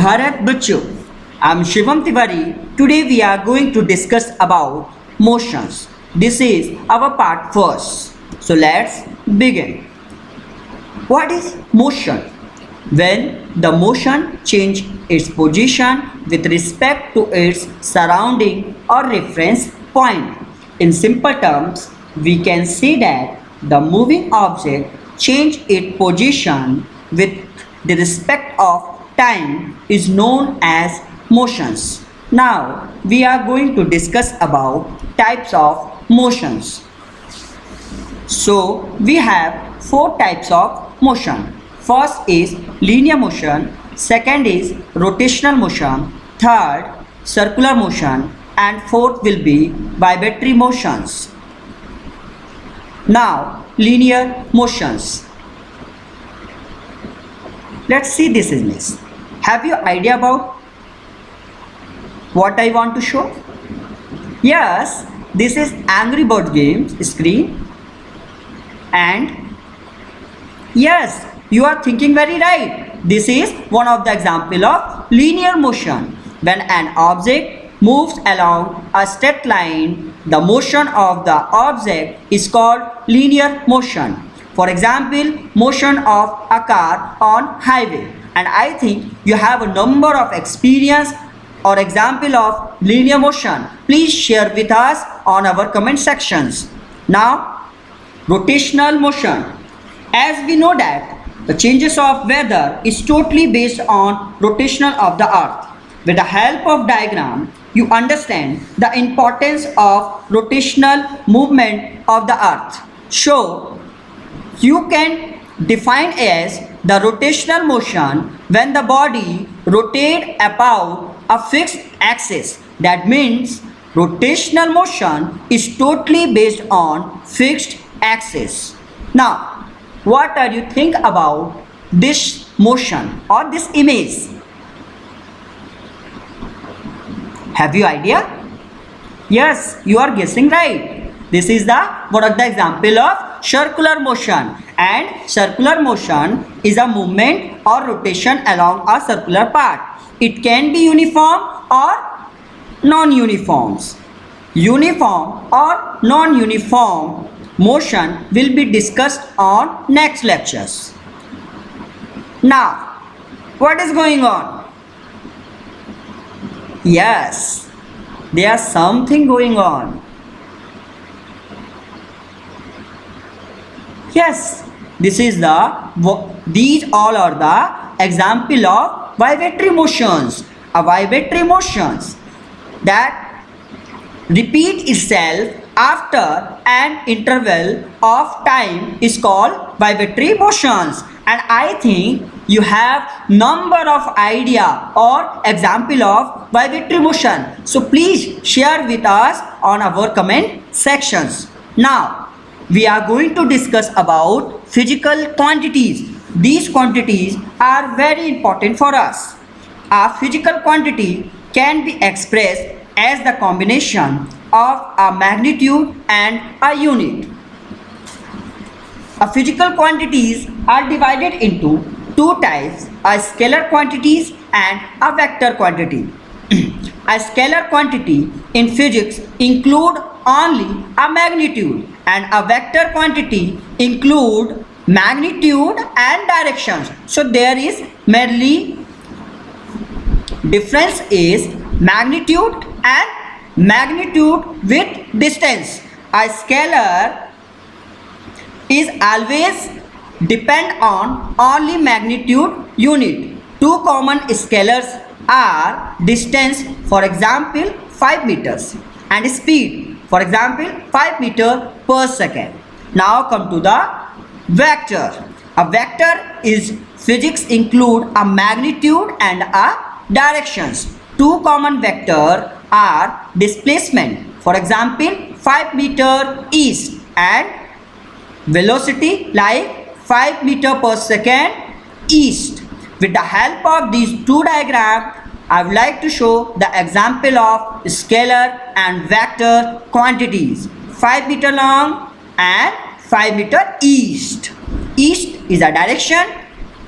Bharat Bachcho. I'm Shivam Tiwari. Today we are going to discuss about motions. This is our part first. So let's begin. What is motion? When the motion changes its position with respect to its surrounding or reference point. In simple terms, we can say that the moving object change its position with the respect of time is known as motions. Now we are going to discuss about types of motions. So we have four types of motion. First is linear motion, second is rotational motion, third circular motion, and fourth will be vibratory motions. Now linear motions. Let's see this image. Have you idea about what I want to show? Yes, this is Angry Bird game screen, and yes, you are thinking very right. This is one of the example of linear motion. When an object moves along a straight line, the motion of the object is called linear motion. For example, motion of a car on highway. And I think you have a number of experience or example of linear motion. Please share with us on our comment sections. Now, rotational motion. As we know that the changes of weather is totally based on rotational of the earth. With the help of diagram, you understand the importance of rotational movement of the earth. So, you can define as the rotational motion when the body rotates about a fixed axis. That means rotational motion is totally based on fixed axis. Now, what do you think about this motion or this image? Have you idea? Yes, you are guessing right. This is the one of the example of circular motion, and circular motion is a movement or rotation along a circular path. It can be uniform or non-uniforms. Uniform or non-uniform motion will be discussed on next lectures. Now, what is going on? Yes, there's something going on. Yes, these all are the example of vibratory motions. A vibratory motions that repeat itself after an interval of time is called vibratory motions. And I think you have number of idea or example of vibratory motion. So please share with us on our comment sections. Now, we are going to discuss about physical quantities. These quantities are very important for us. A physical quantity can be expressed as the combination of a magnitude and a unit. A physical quantities are divided into two types, a scalar quantities and a vector quantity. A scalar quantity in physics include only a magnitude, and a vector quantity include magnitude and directions. So there is merely difference is magnitude and magnitude with distance. A scalar is always depend on only magnitude unit. Two common scalars are distance, for example 5 meters, and speed, for example 5 meters per second. Now come to the vector. A vector is physics include a magnitude and a directions. Two common vector are displacement, for example 5 meter east, and velocity like 5 meter per second east. With the help of these two diagrams, I would like to show the example of scalar and vector quantities. 5 meter long and 5 meter east. East is a direction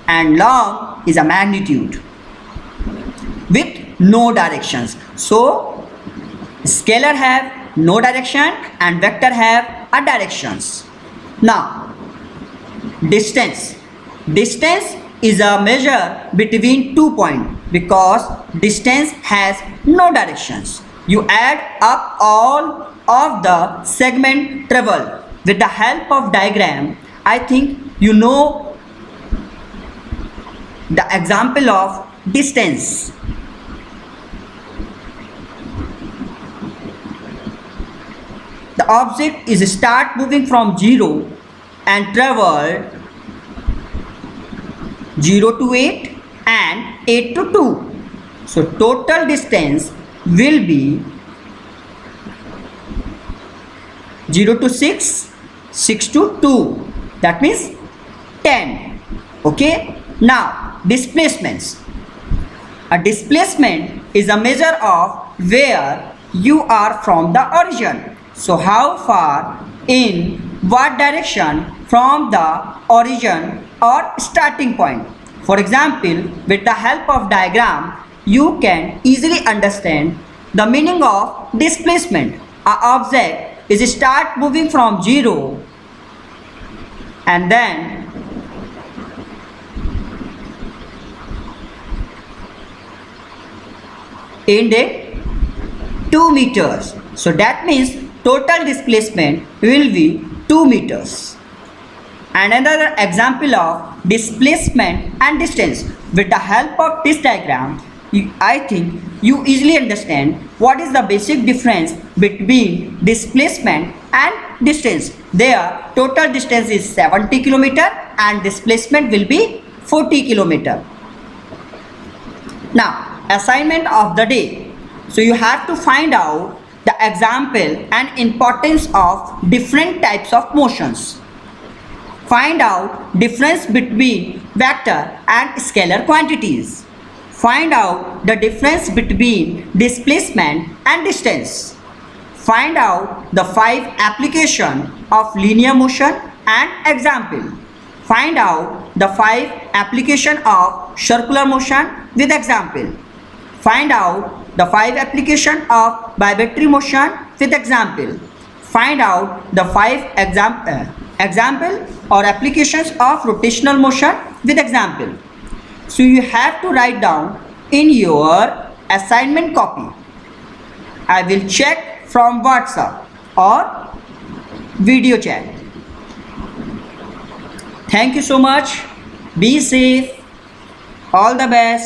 and long is a magnitude. with no directions. So scalar have no direction and vector have a directions. Now distance. Distance is a measure between 2 points because distance has no directions. You add up all of the segment traveled with the help of diagram. I think you know the example of distance. The object is start moving from 0 and travel 0 to 8 and 8 to 2. So total distance will be 0 to 6, 6 to 2. That means 10. Okay. Now displacements. A displacement is a measure of where you are from the origin. So how far in what direction from the origin or starting point. For example, with the help of diagram, you can easily understand the meaning of displacement. An object is start moving from 0 and then end at 2 meters. So that means total displacement will be 2 meters. And another example of displacement and distance. With the help of this diagram, I think you easily understand what is the basic difference between displacement and distance. Their total distance is 70 km and displacement will be 40 km. Now, assignment of the day. So you have to find out the example and importance of different types of motions. Find out difference between vector and scalar quantities. Find out the difference between displacement and distance. Find out the 5 application of linear motion and example. Find out the 5 application of circular motion with example. Find out the 5 application of vibratory motion with example. Find out the 5 example or applications of rotational motion with example. So you have to write down in your assignment copy. I will check from WhatsApp or video chat. Thank you so much. Be safe. All the best.